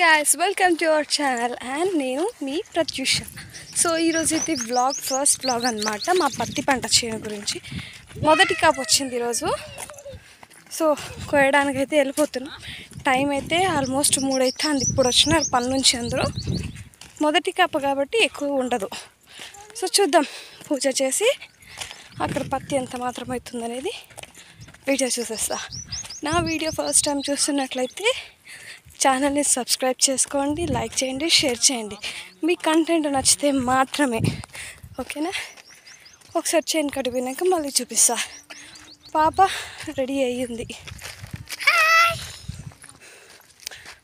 guys, welcome to our channel and నేను మీ Pratyusha. So ఈరోజు అయితే ఫస్ట్ వ్లాగ్ అనమాట. మా పత్తి పంట చేను గురించి మొదటి కాపు వచ్చింది ఈరోజు. సో కోయడానికైతే వెళ్ళిపోతున్నాం. టైం అయితే ఆల్మోస్ట్ 3 అవుతుంది. ఇప్పుడు వచ్చినారు పని నుంచి అందరూ. మొదటి కాపు కాబట్టి ఎక్కువ ఉండదు. సో చూద్దాం, పూజ చేసి అక్కడ పత్తి ఎంత మాత్రం అవుతుంది అనేది వీడియో చూసేస్తా. నా వీడియో ఫస్ట్ టైం చూస్తున్నట్లయితే ఛానల్ని సబ్స్క్రైబ్ చేసుకోండి, లైక్ చేయండి, షేర్ చేయండి. మీ కంటెంట్ నచ్చితే మాత్రమే, ఓకేనా? ఒకసారి చేను కడిపోయినాక మళ్ళీ చూపిస్తా. పాప రెడీ అయ్యింది.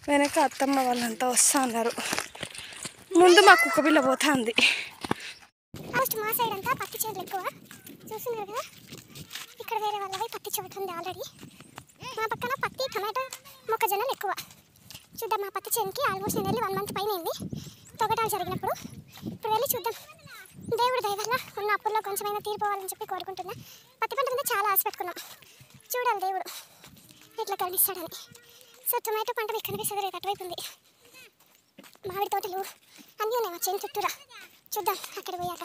వెనక అత్తమ్మ వాళ్ళంతా వస్తా అన్నారు. ముందు మా కుక్క పిల్ల పోతా ఉంది. మా సైడ్ అంతా పత్తి చెట్లు ఎక్కువ చూస్తున్నారు కదా. ఇక్కడ వేరే వాళ్ళవి పత్తి చెట్టు ఉంది ఆల్రెడీ. మా పక్కన పత్తి, టమాటో, మొక్కజొన్నలు ఎక్కువ. చూద్దాం, మా పత్తి చేనుకి ఆల్మోస్ట్ నేను వెళ్ళి 1 మంత్ పైన అయింది తొగటాలు జరిగినప్పుడు. ఇప్పుడు వెళ్ళి చూద్దాం. దేవుడి దయ వల్ల ఉన్న అప్పుల్లో కొంచెమైనా తీరిపోవాలని చెప్పి కోరుకుంటున్నా. పత్తి పంట మీద చాలా ఆశ పెట్టుకున్నాం. చూడాలి దేవుడు ఎట్లా కనిపిస్తాడని. సో టొమాటో పంట మీకు కనిపిస్తుంది, రేపు అటువైపు ఉంది. మామిడి తోటలు అన్నీ ఉన్నాయి మా చేను చుట్టూరా. చూద్దాం అక్కడ పోయాక.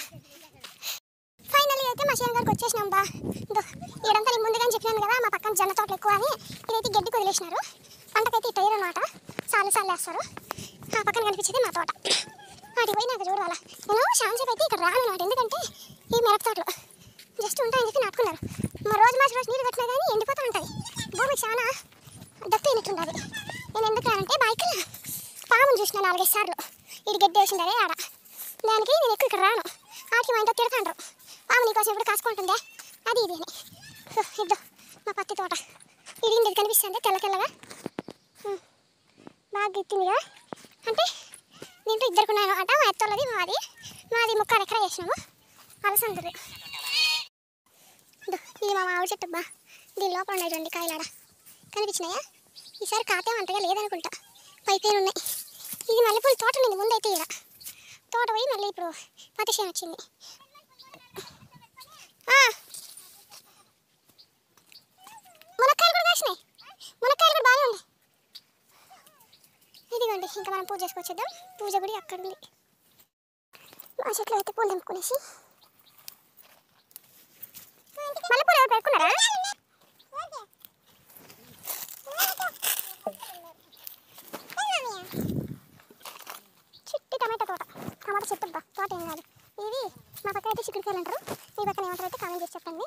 ఫైనల్లీ అయితే మా చేను గారికి వచ్చేసినాం. ఈడంతా నేను ముందుగానే చెప్పినాను కదా, మా పక్కన జొన్న తోటలు ఎక్కువ అని. ఇదైతే గడ్డి వదిలేసినారు. పంటకైతే ఇట్ట అనమాట, సాలు వేస్తారు. ఆ పక్కన కనిపించేది మా తోట. వాటికి పోయి నాకు చూడాలా. నేను శాంసేపు అయితే ఇక్కడ రాను అనమాట. ఎందుకంటే ఈ మిరప తోటలు జస్ట్ ఉంటాయని చెప్పి నాటుకున్నారు. మా రోజు నీళ్ళు కట్టినా కానీ ఎండిపోతూ ఉంటుంది. భూమి చాలా దత్తి అయినట్టుంటుంది. నేను ఎందుకు రానంటే బైక్ పాముని చూసిన 4-5 సార్లు. ఇది గడ్డి వేసిండే ఆడ. దానికి నేను ఎక్కువ ఇక్కడ రాను. ఆడికి మా ఇంట్లో తిడతాండ్రు, పాము నీకోసం ఇప్పుడు కాసుకుంటుందే అది ఇది అని. ఇద్దో మా పత్తి తోట ఇడిగింది కనిపిస్తుంది తెల్లగా. బాగా గిట్టిందిగా. అంటే దీంట్లో 2 కొన్నాను అంట. మా ఎత్తోళ్ళది మాది 3 ఎకరా చేసినాము. అలసందది ఇది మా మామిడి చెట్టు. దీని లోపల ఉన్నాయి 2 కాయలాడ కనిపించినాయా? ఈసారి కాతే అంతగా లేదనుకుంటా, పైపైన ఉన్నాయి. ఇది మల్లెపూల తోట ఉంది ముందైతే. ఇక్కడ తోట పోయి మళ్ళీ ఇప్పుడు పత్తి చేను వచ్చింది. మునక్కాయలు కూడా వేసినాయి. మునక్కాయలు కూడా బాగానే ఉన్నాయి. ఇదిగోండి, ఇంకా మనం పూజ చేసుకొచ్చేద్దాం. పూజ గుడి అక్కడ ఉంది. మా చెట్లు అయితే పూలు తెంపుకునేసి మల్లెపూలు ఎవరు పెట్టుకున్నారా? చిట్టి టమాటా తోట, టమాటా చెట్టు. తోట ఏం కాదు ఇది. మా పక్కన అయితే చిక్కుడుకాయలు అంటారు, మీ పక్కన ఏమంటారు అయితే కామెంట్ చేసి చెప్పండి.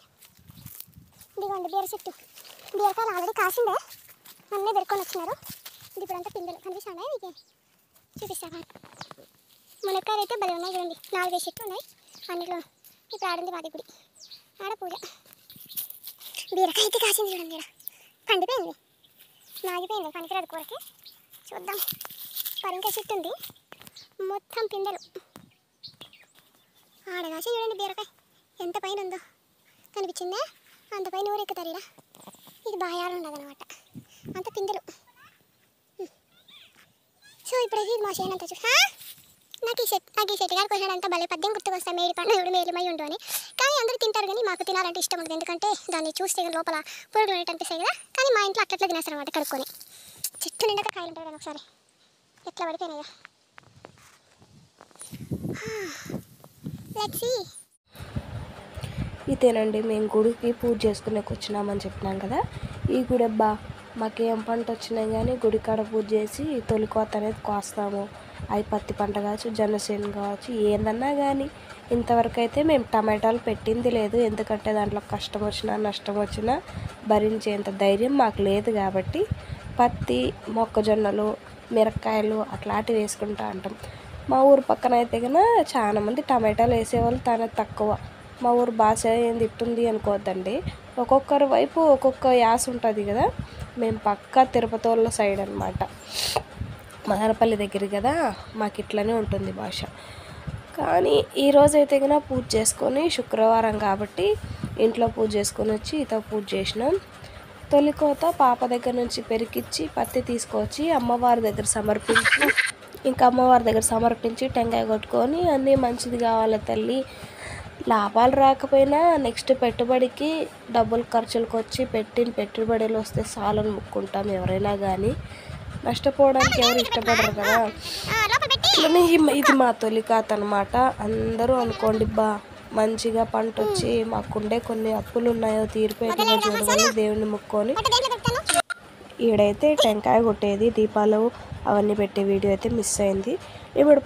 ఇదిగోండి బీర చెట్టు. బీరకాయలు ఆల్రెడీ కాసిందే, అన్నీ పెరుకొని వచ్చినారు. ఇది ఇప్పుడంతా పిందెలు కనిపిస్తున్నాయి. మీకు చూపిస్తాను. మునక్కాయలు అయితే భలే ఉన్నాయి చూడండి. 4-5 చెట్లు ఉన్నాయి. అన్నిట్లో ఇప్పుడు ఆడింది మాది గుడి. ఆడ పూజ. బీరకాయ అయితే కాసింది చూడండి. ఇక్కడ పండిపోయింది, మాగిపోయింది, పనికిరాదు కూరకి. చూద్దాం. పరింకాయ చెట్టు ఉంది, మొత్తం పిందెలు. ఆడగాసి చూడండి బీరకాయ ఎంత పైన ఉందో కనిపించిందే. అంత పైన ఊరెక్కుతారు. ఇలా ఇది బాగా ఉండదు అనమాట, అంత పిందెలు. సో ఇప్పుడైతే ఇది మా చేనంతా నాకు ఈ చెట్టు గారికి వచ్చినాడంతా భలే పద్యం గుర్తుకొస్తాయి. మేడి పండు మేలిమై ఉండు అని. కానీ అందరూ తింటారు, కానీ మాకు తినాలంటే ఇష్టం ఉండదు. ఎందుకంటే దాన్ని చూస్తే లోపల పురుగులు అనేవి అనిపిస్తాయి కదా. కానీ మా ఇంట్లో అట్లా తినేస్తారు అనమాట కడుక్కొని. చెట్టు నిండా కాయలు ఉంటాయి కదా. ఒకసారి ఎట్లా పడిపోయినాయో. Let's see. ఇదేనండి, మేము గుడికి పూజ చేసుకునేకి వచ్చినామని చెప్పినాం కదా. ఈ గుడి అబ్బా, మాకేం పంట వచ్చినాయి కానీ గుడికాడ పూజ చేసి తొలి కోత అనేది కోస్తాము. అవి పత్తి పంట కావచ్చు, జనసేన కావచ్చు, ఏందన్నా కానీ ఇంతవరకు అయితే మేము టమాటాలు పెట్టింది లేదు. ఎందుకంటే దాంట్లో కష్టం వచ్చినా నష్టం వచ్చినా భరించేంత ధైర్యం మాకు లేదు. కాబట్టి పత్తి, మొక్కజొన్నలు, మిరపకాయలు అట్లాంటివి వేసుకుంటా అంటాం. మా ఊరు పక్కన అయితే కన్నా చాలామంది టమాటాలు వేసేవాళ్ళు చాలా తక్కువ. మా ఊరు భాష ఏంది ఇట్టుంది అనుకోవద్దండి. ఒక్కొక్కరి వైపు ఒక్కొక్క యాస ఉంటుంది కదా. మేము పక్కా తిరుపతి వాళ్ళ సైడ్ అనమాట, మదనపల్లి దగ్గర కదా. మాకు ఇట్లనే ఉంటుంది భాష. కానీ ఈరోజు అయితే కన్నా పూజ చేసుకొని, శుక్రవారం కాబట్టి ఇంట్లో పూజ చేసుకొని వచ్చి ఇతో పూజ చేసినాం. తొలికోత పాప దగ్గర నుంచి పెరికిచ్చి పత్తి తీసుకొచ్చి అమ్మవారి దగ్గర సమర్పించి టెంకాయ కొట్టుకొని అన్నీ మంచిది కావాలి తల్లి, లాభాలు రాకపోయినా నెక్స్ట్ పెట్టుబడికి డబ్బులు ఖర్చులకు వచ్చి పెట్టిన పెట్టుబడులు వస్తే చాలని ముక్కుంటాం ఎవరైనా కానీ. నష్టపోవడానికి ఎవరు ఇష్టపడరు కదా. అట్లనే ఇది మా తొలి ఖాత అనమాట. అందరూ అనుకోండి బా మంచిగా పంట వచ్చి మాకుండే కొన్ని అప్పులు ఉన్నాయో తీరిపోయేట్టుగా చూడమని దేవుని ముక్కొని. ఈడైతే టెంకాయ కొట్టేది, దీపాలు అవన్నీ పెట్టే వీడియో అయితే మిస్ అయింది. ఇప్పుడు